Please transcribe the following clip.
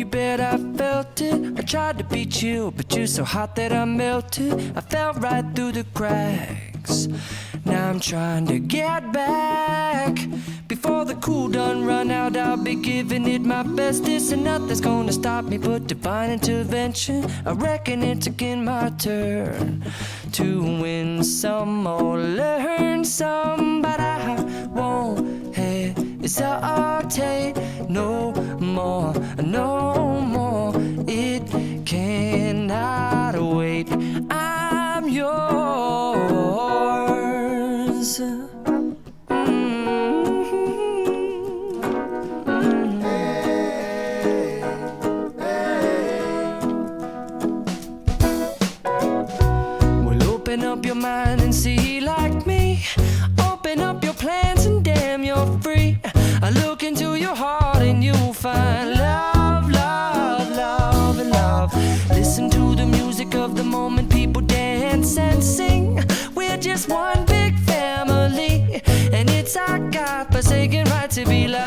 you bet I felt it. I tried to be chill, but you're so hot that I melted. I fell right through the cracks. Now I'm trying to get back. Before the cool done run out, I'll be giving it my bestest, and nothing's gonna stop me but divine intervention. I reckon it's again my turn to win some or learn some, but I won't hesitate no more, no more. It cannot wait. I'm yours. Open up your mind and see like me. Open up your plans and damn, you're free. I look into your heart and you'll find love, love, love, and love. Listen to the music of the moment, people dance and sing. We're just one big family, and it's our God-forsaken right to be loved.